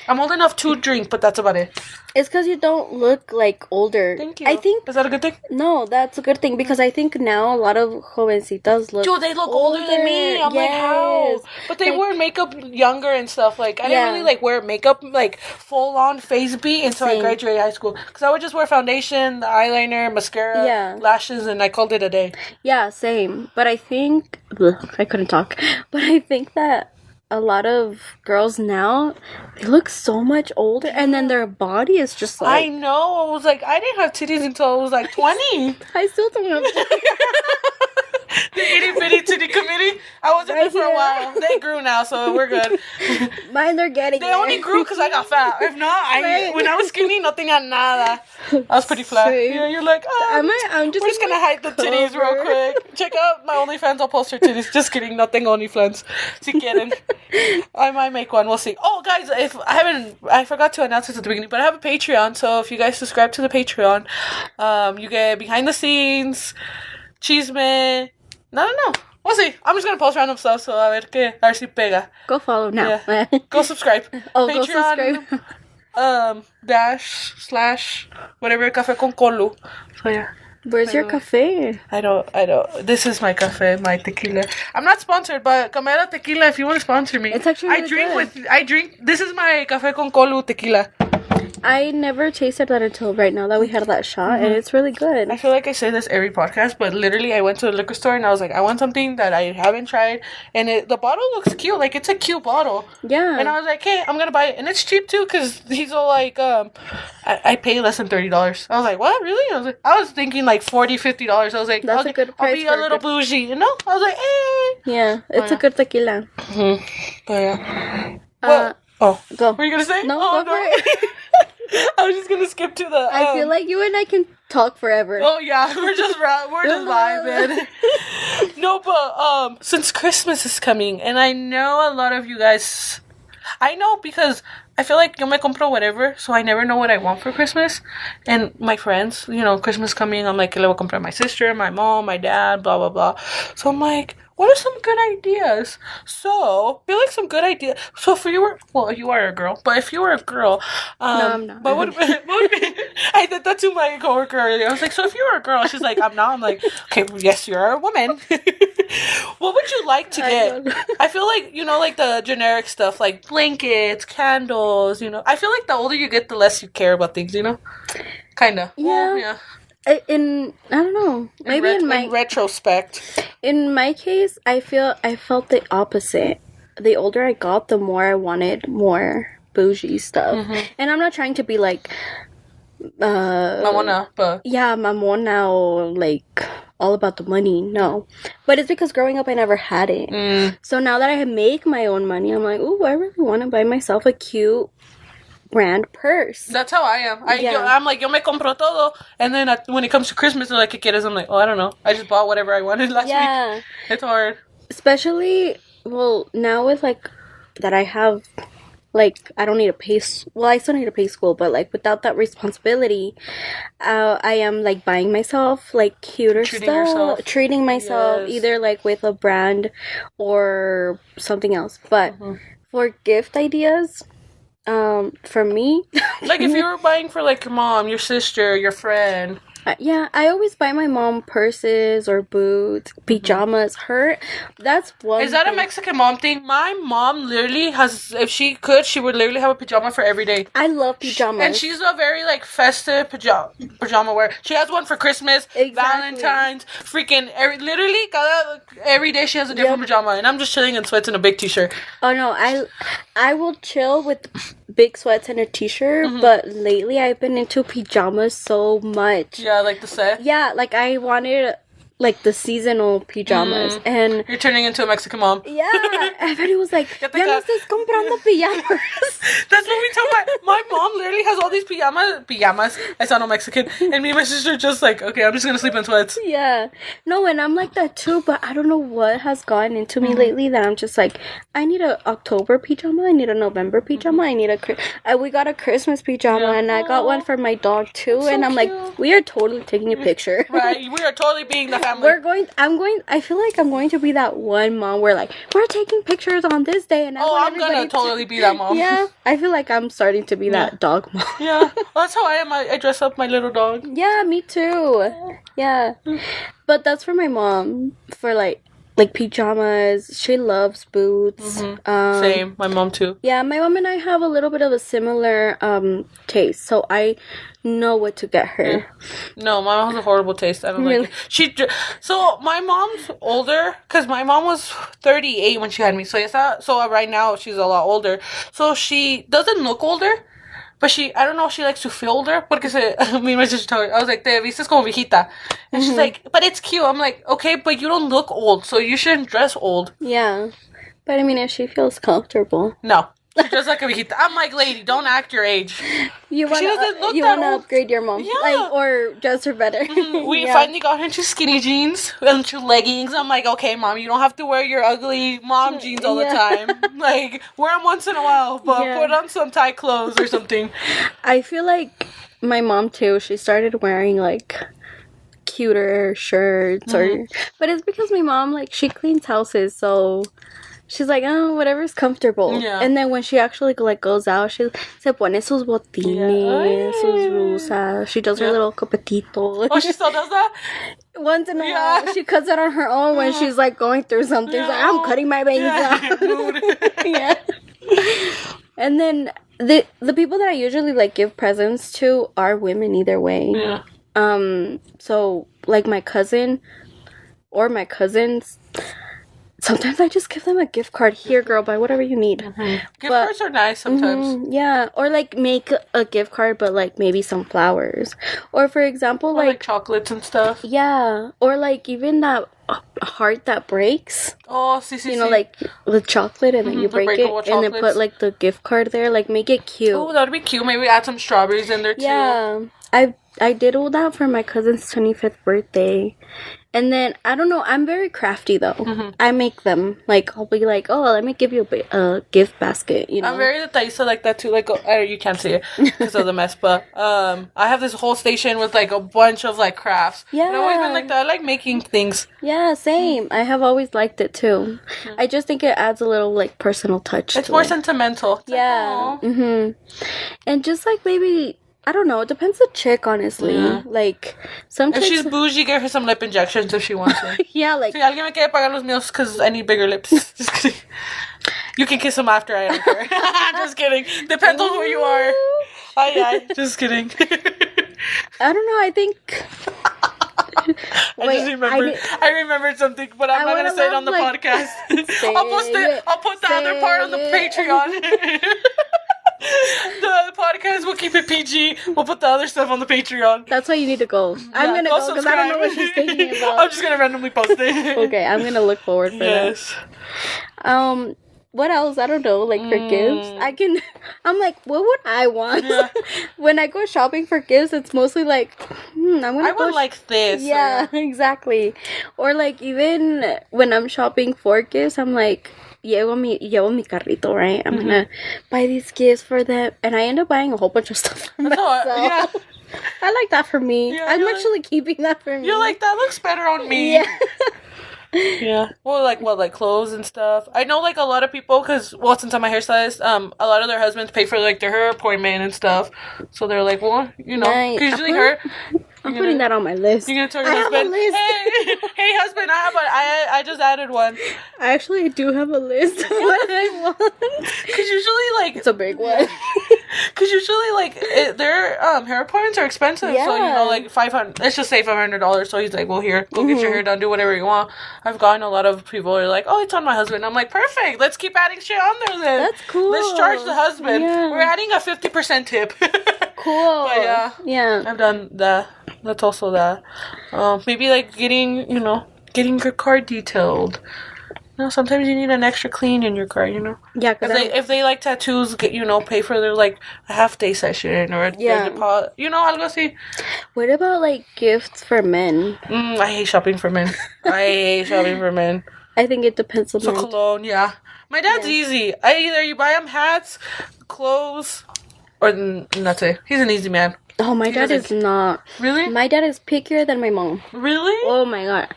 I'm old enough to drink, but that's about it. It's because you don't look like older. Thank you. I think. Is that a good thing? No, that's a good thing because I think now a lot of jovencitas look. Dude, they look older than me. I'm like, how? But they wear makeup younger and stuff. Like I didn't really wear makeup full on face beat until I graduated high school. Because I would just wear foundation, the eyeliner, mascara, lashes, and I called it a day. Yeah, same. But I think I couldn't talk. But I think that a lot of girls now, they look so much older, and then their body is just like... I know. I was like, I didn't have titties until I was like 20. I still don't have titties. The itty bitty titty committee. I wasn't there for a while. They grew now, so we're good. Mine, they're getting They only grew because I got fat. If not, when I was skinny, no tenía nada. I was pretty flat. Same. Yeah, you're like, I'm just we're just gonna hide the titties real quick. Check out my OnlyFans. I'll post your titties. Just kidding. No tengo OnlyFans. Si quieren. I might make one. We'll see. Oh, guys, if I forgot to announce this at the beginning, but I have a Patreon. So if you guys subscribe to the Patreon, you get behind the scenes, chisme. No. We'll see. I'm just gonna post random stuff. So a ver si pega. Go follow now. Yeah. Go subscribe. Oh, Patreon, go subscribe. / whatever, Café Con Colu. So yeah. Where's your cafe? I don't. This is my cafe, my tequila. I'm not sponsored, but Camela Tequila, if you want to sponsor me. It's actually really I drink, this is my Café Con Colu tequila. I never tasted that until right now that we had that shot, and it's really good. I feel like I say this every podcast, but literally I went to the liquor store and I was like, I want something that I haven't tried, and the bottle looks cute, like it's a cute bottle. Yeah. And I was like, hey, I'm gonna buy it, and it's cheap too, because he's all like, I pay less than $30. I was like, what, really? I was thinking like $40-50. I was like, That's a good price. I'll be a little bougie, you know? I was like, eh. Yeah, it's a good tequila. Mm-hmm. But yeah. Well, go. What were you gonna say? No, oh, go for it. I was just gonna skip to the. I feel like you and I can talk forever. Oh yeah, we're just vibing. No, but since Christmas is coming, and I know a lot of you guys. I know because I feel like yo me compro whatever, so I never know what I want for Christmas. And my friends, Christmas coming, I'm like, le voy a comprar my sister, my mom, my dad, blah blah blah. So I'm like, what are some good ideas? So, I feel like some good ideas. So, if you are a girl, but if you were a girl, no, I'm not. But what would be, I did that to my coworker earlier. I was like, so if you were a girl, she's like, I'm not. I'm like, okay, yes, you're a woman. What would you like to get? I feel like, like the generic stuff, like blankets, candles, I feel like the older you get, the less you care about things, Kinda. Yeah. Well, yeah. I don't know. Maybe in retrospect. In my case, I felt the opposite. The older I got, the more I wanted more bougie stuff. Mm-hmm. And I'm not trying to be like mamona, but yeah, mamona or like all about the money. No, but it's because growing up I never had it. So now that I make my own money, I'm like, ooh, I really want to buy myself a cute brand purse. That's how I am. I'm like, yo me compro todo, and then when it comes to Christmas, they're like, ¿qué quieres? I'm like, oh, I don't know. I just bought whatever I wanted last week. It's hard. Especially, now with like that I have, like, I don't need to pay. Well, I still need to pay school, but like without that responsibility, I am like buying myself like cuter stuff, treating myself either like with a brand or something else. But for gift ideas. For me, like if you were buying for like your mom, your sister, your friend. I always buy my mom purses or boots, pajamas. That's one. Is that a Mexican mom thing? My mom literally has, if she could, she would literally have a pajama for every day. I love pajamas. And she's a very like festive pajama wear. She has one for Christmas, Valentine's, freaking every day she has a different pajama. And I'm just chilling in sweats and a big t-shirt. Oh no, I will chill with big sweats and a t-shirt, but lately I've been into pajamas so much. Yeah, like the set. Yeah, like I wanted like the seasonal pajamas, and you're turning into a Mexican mom. Yeah, everybody was like, "Ya no estás comprando pijamas." That's what we tell my mom. Literally has all these pajamas. I sound all Mexican, and me and my sister just like, okay, I'm just gonna sleep in sweats. Yeah, no, and I'm like that too, but I don't know what has gotten into me lately that I'm just like, I need a October pajama, I need a November pajama, I need we got a Christmas pajama, and I got one for my dog too, and I'm cute. Like, we are totally taking a picture. Right, we are totally being the family. I feel like I'm going to be that one mom where like, we're taking pictures on this day, and I'm gonna totally be that mom. Yeah, I feel like I'm starting to be that dog mom. Yeah, well, that's how I am. I dress up my little dog. Yeah, me too. Yeah, but that's for my mom, for like pajamas. She loves boots. Same, my mom too. Yeah, my mom and I have a little bit of a similar taste, so I know what to get her. Yeah. No, my mom has a horrible taste. I don't like it. So my mom's older, because my mom was 38 when she had me. So right now she's a lot older. So she doesn't look older, But I don't know if she likes to feel older. Porque me and my sister told her, I was like, te vistes como viejita. And she's like, but it's cute. I'm like, okay, but you don't look old, so you shouldn't dress old. Yeah. But I mean, if she feels comfortable. No. She dressed like a viejita. I'm like, lady, don't act your age. You She doesn't look you that want to old. upgrade your mom. Yeah. Like, or dress her better. We Yeah. finally got her into skinny jeans and to leggings. I'm like, okay, mom, you don't have to wear your ugly mom jeans all the Yeah. time. Like, wear them once in a while, but Yeah. put on some tight clothes or something. I feel like my mom, too, she started wearing, like, cuter shirts. But it's because my mom, like, she cleans houses, so... She's like, oh, whatever's comfortable. Yeah. And then when she actually, like, goes out, she se pone sus botines, sus rusas. She does her little copetito. Oh, she still does that? Once in a Yeah. while, she cuts it on her own when she's, like, going through something. She's like, I'm cutting my bangs out. Mood. Yeah. And then the people that I usually, like, give presents to are women either way. Yeah. So, like, my cousin or my cousins... Sometimes I just give them a gift card. Here, girl, buy whatever you need. Gift cards are nice sometimes. Yeah, or like make a gift card, but like maybe some flowers. Or for example, Or like chocolates and stuff. yeah, or like even that heart that breaks. Oh, see. You know, like the chocolate, and then you The break it, breakable and then chocolates. put like the gift card there. Like make it cute. Oh, that would be cute. Maybe add some strawberries in there too. Yeah, I did all that for my cousin's 25th birthday. And then, I don't know, I'm very crafty though. I make them. Like, I'll be like, oh, let me give you a gift basket, you know? I'm very detallista like that too. Like, you can't see it because of the mess, but I have this whole station with like a bunch of like crafts. Yeah. And I've always been like that. I like making things. Yeah, same. I have always liked it too. I just think it adds a little like personal touch. It's to more it. sentimental. It's Yeah. Like, And just like maybe, I don't know, it depends the chick, honestly. Yeah. Like, some if chicks... she's bougie, give her some lip injections if she wants to. yeah, like... Si alguien me quiere pagar los míos because I need bigger lips. Just kidding. You can kiss them after, I don't care. Just kidding. Depends on who you are. Ay. Just kidding. I don't know, I think... I remembered something, but I'm not gonna say it on the podcast. I'll put the other part on the Patreon. The podcast will keep it PG. We'll put the other stuff on the Patreon. That's why you need to go. I'm gonna go because I don't know what she's thinking about. I'm just gonna randomly post it. Okay, I'm gonna look forward for that. What else? I don't know. Like for gifts, I'm like, what would I want? Yeah. When I go shopping for gifts, it's mostly like, I would like this. Yeah, exactly. Or like even when I'm shopping for gifts, I'm like, llevo mi carrito, right? I'm gonna buy these gifts for them, and I end up buying a whole bunch of stuff for myself. Yeah. I like that for me. Yeah, I'm you're actually keeping that for me. You're like, that looks better on me. Yeah. Yeah. Well, like clothes and stuff. I know, like, a lot of people, because, well, since I'm a hairstylist, a lot of their husbands pay for, like, their hair appointment and stuff. So they're like, well, you know, Nice. 'cause usually I'm putting that on my list. You're gonna tell your I have a husband, list. hey, husband, I just added one. I actually do have a list of what I want. Because usually, like, It's a big one. Because usually, like, their hair appointments are expensive. So, you know, like, let's just say $500. So he's like, well, here, go get your hair done, do whatever you want. I've gotten a lot of people who are like, oh, it's on my husband. I'm like, perfect. Let's keep adding shit on there then. That's cool. Let's charge the husband. Yeah. We're adding a 50% tip. Cool. But yeah. Yeah. I've done that. That's also that. Maybe, like, getting your car detailed. You know, sometimes you need an extra clean in your car, you know? Yeah, because If they like tattoos, pay for their, like, a half-day session or a deposit. You know, algo así. what about, like, gifts for men? I hate shopping for men. I think it depends on So the cologne, yeah. My dad's easy. Either you buy him hats, clothes, or that's it. He's an easy man. Oh, my dad is not. Really? My dad is pickier than my mom. Really? Oh, my God.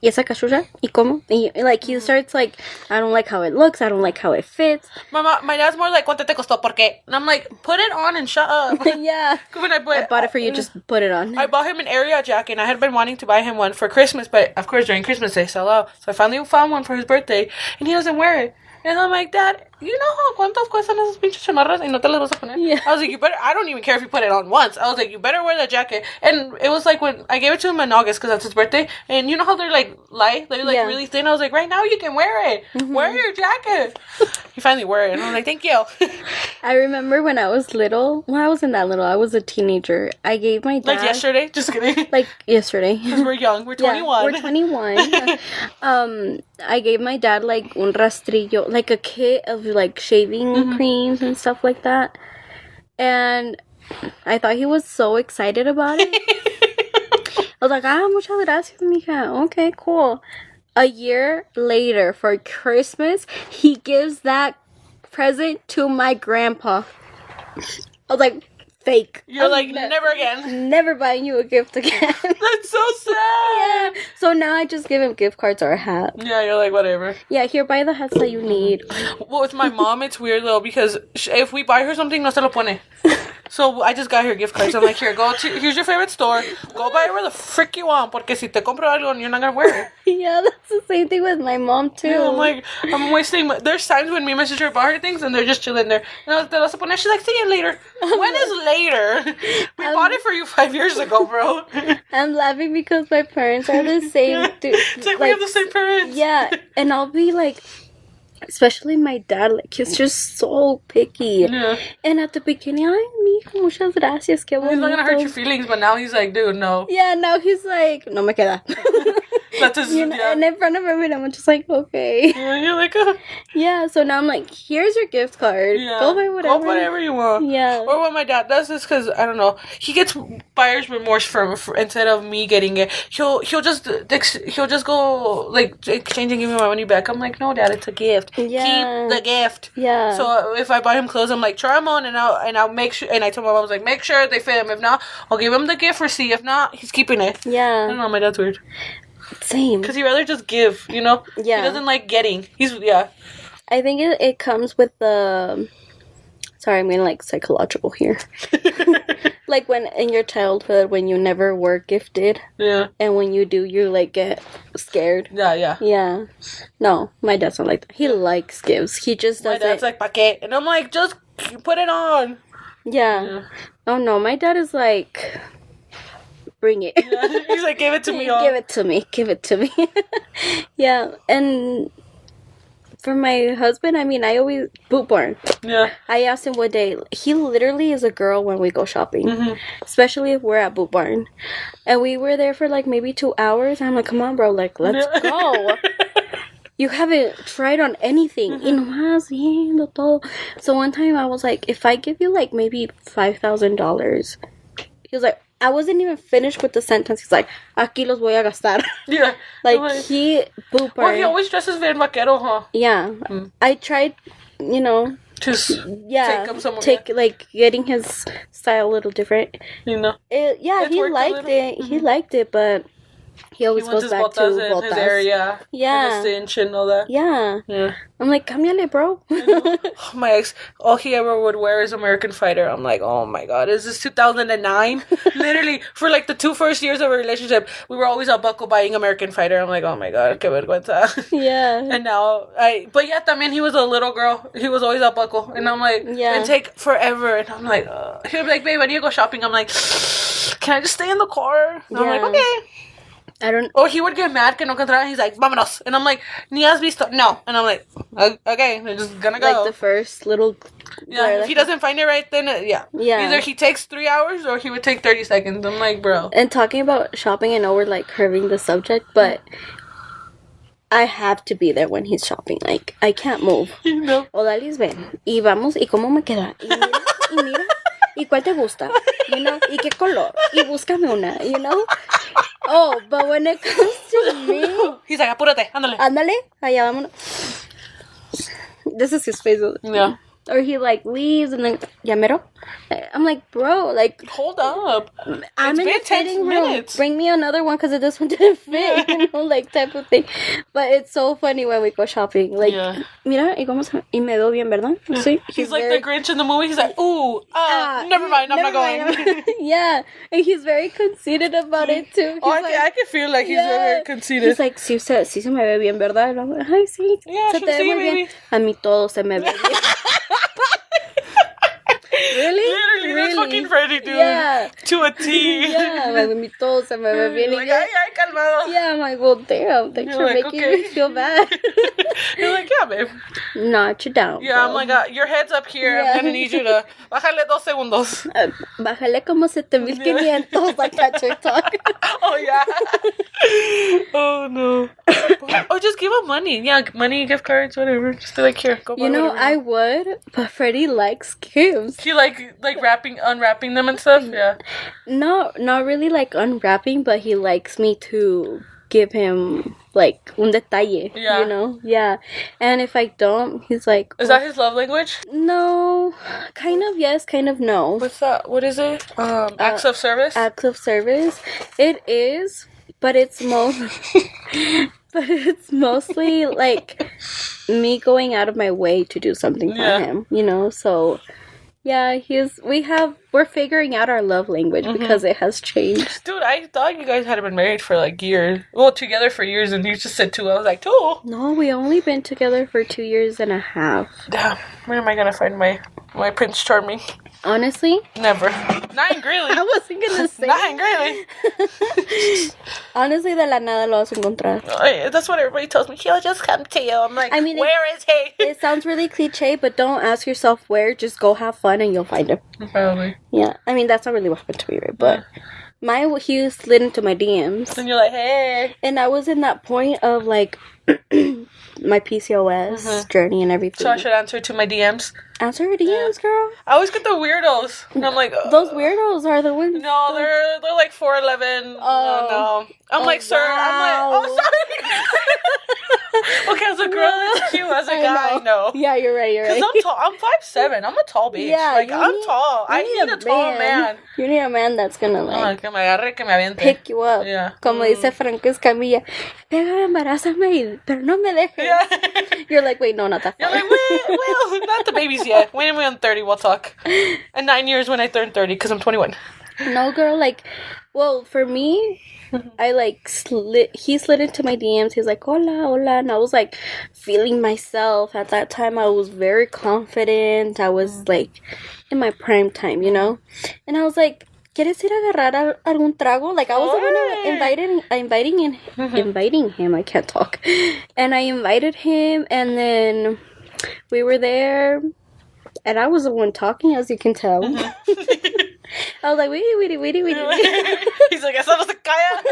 Y esa cachucha, y como, like, he starts, like, I don't like how it looks, I don't like how it fits. My dad's more like, ¿cuánto te costó? ¿Por qué? And I'm like, put it on and shut up. Yeah. When I bought it for you, just put it on. I bought him an area jacket, and I had been wanting to buy him one for Christmas, but of course during Christmas they sell out. So I finally found one for his birthday, and he doesn't wear it. And I'm like, Dad, you know how cuántos cuestan esas pinches chamarras y no te las vas a poner? Yeah. I was like, I don't even care if you put it on once. I was like, you better wear that jacket. And it was like when I gave it to him in August because that's his birthday. And you know how they're like light? They're like really thin. I was like, right now you can wear it. Wear your jacket. He finally wore it. And I was like, thank you. I remember when I was little. Well, I wasn't that little. I was a teenager. I gave my dad Like yesterday? Just kidding. like yesterday. Because we're young. We're 21. We're 21. I gave my dad like un rastrillo, like a kit of like shaving creams and stuff like that. And I thought he was so excited about it. I was like, muchas gracias, mija. Okay, cool. A year later, for Christmas, he gives that present to my grandpa. I was like, fake. You're like, never again. Never buying you a gift again. That's so sad. Yeah. So now I just give him gift cards or a hat. Yeah, you're like, whatever. Yeah, here, buy the hats that you need. Well, with my mom, it's weird, though, because if we buy her something, no se lo pone. So I just got her gift cards. I'm like, here's your favorite store. Go buy it where the frick you want, porque si te compro algo, you're not gonna wear it. Yeah, that's the same thing with my mom, too. Yeah, I'm like, I'm wasting there's times when me and my sister bought her things, and they're just chilling there. And te vas a poner, she's like, see you later. When is later? We bought it for you 5 years ago, bro. I'm laughing because my parents are the same. It's like we have the same parents. Yeah, and I'll be like, especially my dad, like, he's just so picky. Yeah. And at the beginning, ay, mijo, muchas gracias, qué bonito. He's not gonna hurt your feelings, but now he's like, dude, no. Yeah, now he's like, no me queda. That's his, You know, yeah. and in front of everyone, I'm just like, okay. Yeah, you're like, Yeah, so now I'm like, here's your gift card. yeah. Go buy whatever. Go whatever you want. Yeah. Or what my dad does is because, I don't know, he gets buyer's remorse for instead of me getting it. He'll just go, like, exchange and give me my money back. I'm like, no, Dad, it's a gift. Yeah. Keep the gift. Yeah. So if I buy him clothes, I'm like, try them on, and I'll make sure, and I told my mom, I was like, make sure they fit him. If not, I'll give him the gift receipt. If not, he's keeping it. I Yeah. don't know, my dad's weird. Same. Because he'd rather just give, you know? Yeah. He doesn't like getting. Yeah. I think it comes with the... Sorry, I'm getting, like, psychological here. Like, when in your childhood, when you never were gifted, Yeah. and when you do, you, like, get scared. Yeah. Yeah. No, my dad's not like that. He likes gifts. He just My doesn't... dad's like, paquet. And I'm like, just put it on. Yeah. Oh, no, my dad is like... Bring it. Yeah. He's like, give it to me. Give it to me. Give it to me. Yeah, and... For my husband, I mean, I always... Boot barn. Yeah. I asked him what day. He literally is a girl when we go shopping. Mm-hmm. Especially if we're at Boot Barn. And we were there for like maybe 2 hours. I'm like, come on, bro. Like, let's go. You haven't tried on anything. Y nomás viendo todo. So one time I was like, if I give you like maybe $5,000. He was like, I wasn't even finished with the sentence. He's like, aquí los voy a gastar. Yeah. Like, he... Boot Barn. Well, he always dresses very vaquero, huh? Yeah. I tried, you know... Just Yeah, take him somewhere. like getting his style a little different. You know. Yeah, It's he worked a liked little. it. He liked it, but he always He wants goes his back to botas in his botas. area. Yeah. And his cinch and all that. Yeah, Yeah. I'm like, cámbiale, bro. My ex, all he ever would wear is American Fighter. I'm like, oh my god, is this 2009? Literally, for like the first 2 years of our relationship, we were always at Buckle buying American Fighter. I'm like, oh my god, que vergüenza. Yeah. And now, but yeah, también he was a little girl. He was always at Buckle. And I'm like, Yeah. and take forever. And I'm like, he'll be like, babe, I need to go shopping. I'm like, can I just stay in the car? And I'm like, Yeah. okay. I don't. Or he would get mad que no encontraba. He's like, vámonos. And I'm like, ni has visto? No. And I'm like, okay, they're just gonna go. Like the first little. Yeah, if he doesn't find it right, then yeah. Yeah. Either he takes 3 hours or he would take 30 seconds. I'm like, bro. And talking about shopping, I know we're like curving the subject, but I have to be there when he's shopping. Like, I can't move. You know? Odalis, ven. Y vamos, ¿y cómo me queda? Y mira, ¿y cuál te gusta? You know? ¿Y qué color? Y búscame una, you know? Oh, but when it comes to me... He's like, apúrate, ándale. Ándale, allá vámonos. This is his face. Yeah. Or he, like, leaves and then... ¿Ya mero? I'm like, bro, like... Hold up. I'm in been the 10 fitting room. minutes. Bring me another one because this one didn't fit, you know, like type of thing. But it's so funny when we go shopping. Like, Yeah. mira, y me veo bien, ¿verdad? Sí. He's like the Grinch in the movie. He's like, ooh, never mind, I'm not going. Yeah, and he's very conceited about it too. Oh, He's I can feel like he's very conceited. He's like, sí se me ve bien, ¿verdad? And I'm like, ay, sí. Yeah, se te ve sí, muy bien. baby. A mí todo se me ve bien. Really? Literally, that's fucking Freddy, dude. Yeah. To a T. Yeah, like, a mí todo se me ve bien. Like, ay, calmado. Yeah, I'm like, well, damn, thanks You're for like, making okay. me feel bad. You're like, yeah, babe. Notch it down. Yeah, bro. I'm like, your head's up here. Yeah. I'm gonna need you to bájale 2 segundos. Bájale como 7,500 like that TikTok. Oh yeah. Oh no. Or just give him money. Yeah, money, gift cards, whatever. Just be like, here, go buy You know, whatever I you want. would, but Freddie likes gifts. He like unwrapping them and stuff. Yeah. No, not really like unwrapping, but he likes me to give him like un detalle. Yeah. You know? Yeah. And if I don't, he's like, Is that his love language? no. Kind of yes, kind of no. What's that? What is it? Acts of service. Acts of service. It is, but it's but it's mostly like me going out of my way to do something for Yeah. him, you know? So yeah, we're figuring out our love language because it has changed. Dude, I thought you guys had been married for like years. Well, together for years, and you just said 2. I was like, 2? No, we only been together for 2 years and a half. Damn, where am I gonna find my Prince Charming? Honestly, Never. Not in Greeley. I wasn't gonna say. Not in Greeley. Honestly, de la nada lo vas a encontrar. Oh, that's what everybody tells me. He'll just come to you. I'm like, I mean, where is he? It sounds really cliche, but don't ask yourself where. Just go have fun and you'll find him. Probably. Yeah, I mean that's not really what happened to me, right? But he slid into my DMs, And you're like, hey. and I was in that point of like my PCOS journey and everything. So I should answer to my DMs. Answer her DMs, girl. I always get the weirdos. And I'm like, Those weirdos are the ones. No, they're like 4'11". Oh. No. I'm like, sir. I'm like, oh, sorry. Okay, as a girl, it's cute. As a guy, no. Yeah, you're right. Because I'm tall. I'm 5'7". I'm a tall bitch. Yeah, like, I'm tall. I need a tall man. You need a man that's gonna like Que me agarre, que me aviente. pick you up. Yeah. Como dice Franco Escamilla, pégame, embarázame, pero no me dejes. Yeah. You're like, wait, no, not that You're far. like, well, not the babies yet. When I'm 30, we'll talk. In 9 years when I turn 30, because I'm 21. No, girl, like, well, for me, I like he slid into my DMs. He's like, hola, hola. And I was like feeling myself. At that time, I was very confident. I was like in my prime time, you know? And I was like, ¿quieres ir a agarrar algún trago? Like, I was the one inviting him. I can't talk. And I invited him, and then we were there. And I was the one talking, as you can tell. I was like, wait. He's like, esa no se calla.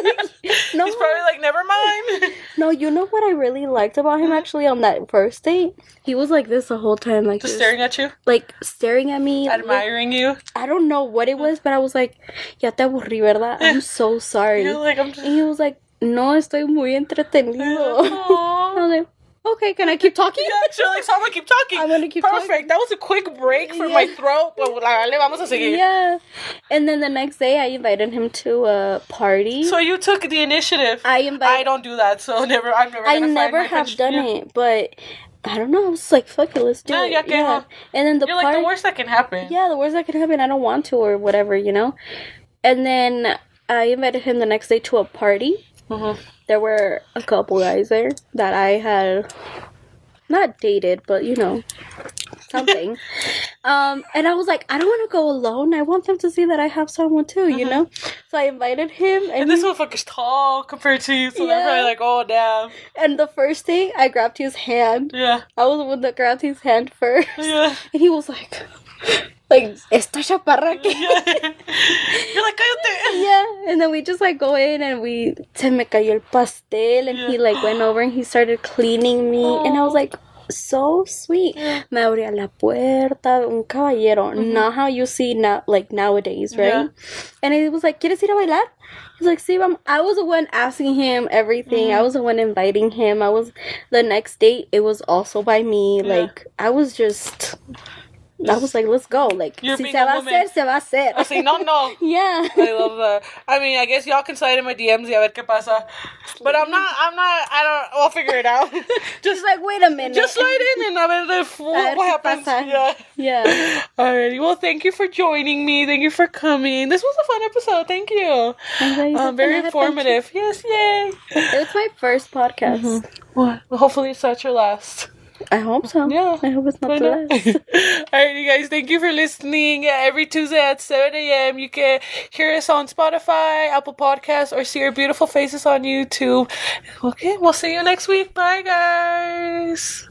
No. He's probably like, never mind. No, you know what I really liked about him actually on that first date? He was like this the whole time, like Just staring at you? like staring at me, Admiring you? I don't know what it was, but I was like, ya te aburrí, ¿verdad? I'm so sorry. You're like, I'm just... And he was like, no, estoy muy entretenido. I was like, okay, can I keep talking? Yeah, so like, so I'm gonna keep talking. I'm gonna keep Perfect. talking. That was a quick break for my throat, but le vamos a seguir. Yeah. And then the next day, I invited him to a party. So you took the initiative. I don't do that, so I'm never I gonna never find my have French- done it, but I don't know. I was like, fuck it, let's do Yeah, it. ya que no. And then You're like, the worst that can happen. Yeah, the worst that could happen. I don't want to or whatever, you know? And then I invited him the next day to a party. Mm-hmm. There were a couple guys there that I had not dated, but you know, something. And I was like, I don't want to go alone. I want them to see that I have someone too, you know? So I invited him. And this motherfucker's tall compared to you, so they're Yeah. probably like, oh, damn. And the first thing, I grabbed his hand. Yeah. I was the one that grabbed his hand first. Yeah. And he was like, esta chaparra que... Yeah. You're like, cállate. Yeah, and then we just like go in and se me cayó el pastel and he like went over and he started cleaning me and I was like, so sweet. Me abría la puerta, un caballero, not how you see now, like nowadays, right? Yeah. And he was like, ¿quieres ir a bailar? He's like, sí, vamos. I was the one asking him everything. I was the one inviting him. The next date, it was also by me. Yeah. Like, I was like, let's go. Like, You're si being se a va a woman. hacer, se va a hacer. I say, no. Yeah. I love that. I mean, I guess y'all can slide in my DMs y a ver qué pasa. But I'll figure it out. Just like, wait a minute. Just slide in and a ver what happens. pasa. Yeah. Yeah. Alrighty. Well, thank you for joining me. Thank you for coming. This was a fun episode. Thank you. Very informative. Yes, yay. It was my first podcast. Well, hopefully it's not your last. I hope so. Yeah. I hope it's Why not the not? last. Alright, you guys, thank you for listening. Every Tuesday at 7 a.m. You can hear us on Spotify, Apple Podcasts, or see our beautiful faces on YouTube. Okay, we'll see you next week. Bye, guys.